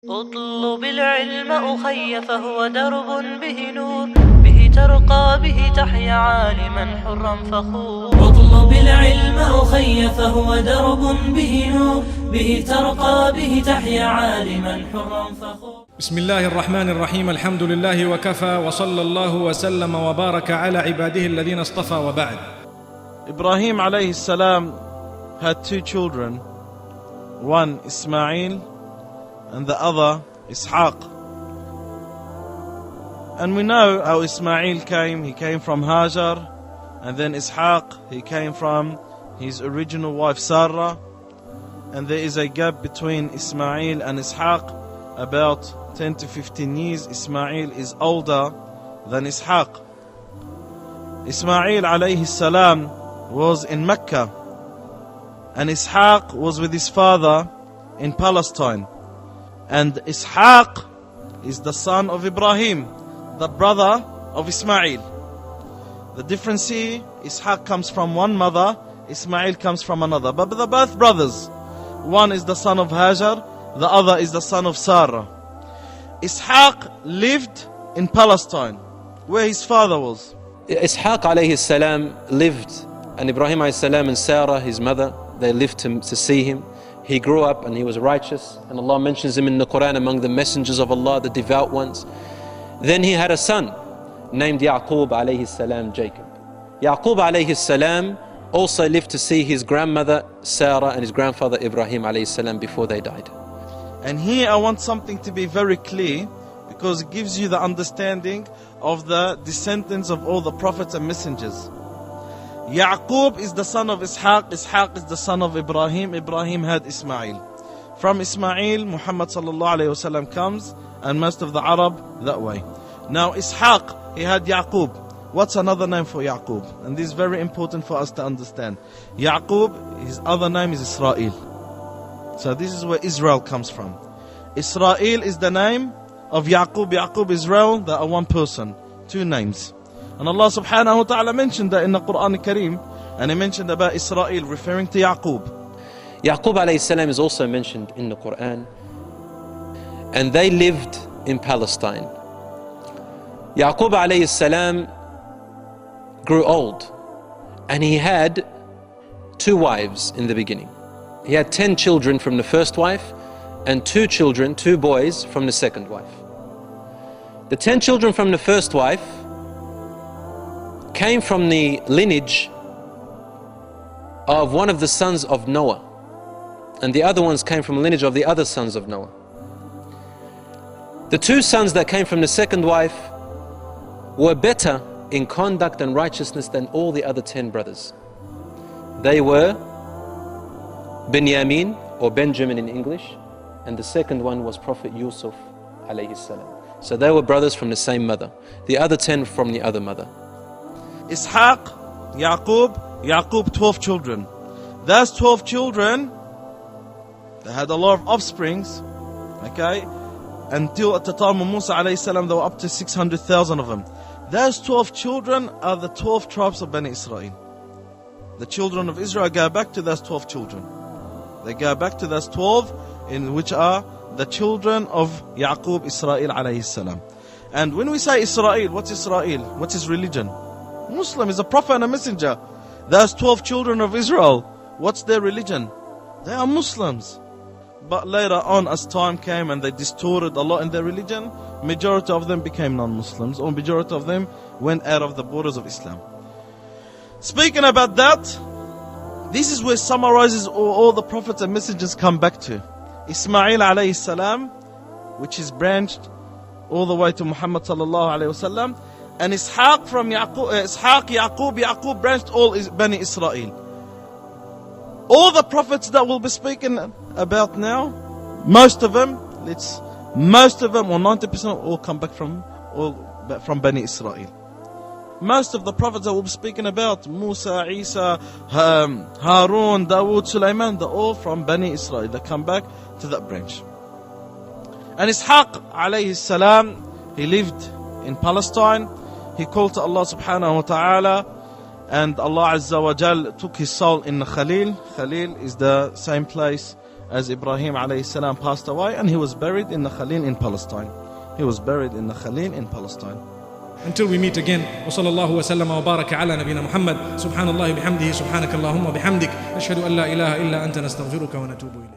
اطلب العلم أخي فهو درب به نور به ترقى به تحيا عالما حرا فخور. اطلب العلم أخي فهو درب به نور به ترقى به تحيا عالما حرا فخور. بسم الله الرحمن الرحيم. الحمد لله وكفى وصلى الله وسلم وبارك على عباده الذين اصطفى وبعد. Ibrahim alayhi salam had two children, one Ismail and the other Ishaaq. And we know how Ismail came. He came from Hajar, and then Ishaaq, he came from his original wife Sarah. And there is a gap between Ismail and Ishaaq, about 10 to 15 years. Ismail is older than Ishaaq. Ismail alayhi salam was in Mecca, and Ishaaq was with his father in Palestine. And Ishaq is the son of Ibrahim, the brother of Ismail. The difference here, Ishaq comes from one mother, Ismail comes from another, but they're both brothers. One is the son of Hajar, the other is the son of Sarah. Ishaq lived in Palestine, where his father was. Ishaaq alayhi salam lived, and Ibrahim alayhi salam and Sarah, his mother, they lived to see him. He grew up and he was righteous, and Allah mentions him in the Quran among the messengers of Allah, the devout ones. Then he had a son named Yaqub alayhi salam, Jacob. Yaqub alayhi salam also lived to see his grandmother Sarah and his grandfather Ibrahim alayhi salam before they died. And here I want something to be very clear, because it gives you the understanding of the descendants of all the prophets and messengers. Yaqub is the son of Ishaq, Ishaq is the son of Ibrahim, Ibrahim had Ismail. From Ismail, Muhammad sallallahu alayhi wasallam comes, and most of the Arab that way. Now Ishaq, he had Yaqub. What's another name for Yaqub? And this is very important for us to understand. Yaqub, his other name is Israel. So this is where Israel comes from. Israel is the name of Yaqub. Yaqub, Israel, they are one person, two names. And Allah subhanahu wa ta'ala mentioned that in the Quran Kareem, and He mentioned about Israel, referring to Yaqub. Yaqub alayhi salam is also mentioned in the Quran, and they lived in Palestine. Yaqub alayhi salam grew old, and he had two wives in the beginning. He had 10 children from the first wife, and 2 children, 2 boys from the second wife. The 10 children from the first wife came from the lineage of one of the sons of Noah, and the other ones came from the lineage of the other sons of Noah. The 2 sons that came from the second wife were better in conduct and righteousness than all the other 10 brothers. They were Benjamin, or Benjamin in English, and the second one was Prophet Yusuf alayhi salam. So they were brothers from the same mother, the other 10 from the other mother. Ishaq, Yaqub, 12 children. Those 12 children, they had a lot of offsprings, okay? Until at the time of Musa alayhi salam, there were up to 600,000 of them. Those 12 children are the 12 tribes of Bani Israel. The children of Israel go back to those 12 children. They go back to those 12, in which are the children of Yaqub, Israel alayhi salam. And when we say Israel, what's Israel? What's his religion? Muslim, is a prophet and a messenger. Those 12 children of Israel, what's their religion? They are Muslims. But later on, as time came and they distorted a lot in their religion, majority of them became non-Muslims, or majority of them went out of the borders of Islam. Speaking about that, this is where summarizes all the prophets and messengers come back to. Ismail alayhi salam, which is branched all the way to Muhammad sallallahu alayhi wasallam, and Ishaq from Yaqub branched all Bani Israel. All the prophets that we'll be speaking about now, most of them, or 90% all come back from Bani Israel. Most of the prophets that we'll be speaking about, Musa, Isa, Harun, Dawood, Sulaiman, they're all from Bani Israel. They come back to that branch. And Ishaq alayhi salam, he lived in Palestine. He called to Allah subhanahu wa ta'ala, and Allah azza wa jal took his soul in Khalil. Khalil is the same place as Ibrahim alayhi salam passed away, and he was buried in Nakhalin in Palestine. He was buried in Nakhalin in Palestine. Until we meet again, وصلى الله وسلم وبارك على نبينا محمد. سبحان الله بحمده سبحانك اللهم وبحمدك نشهد أن لا إله إلا أنت نستغفرك ونتوب إليك.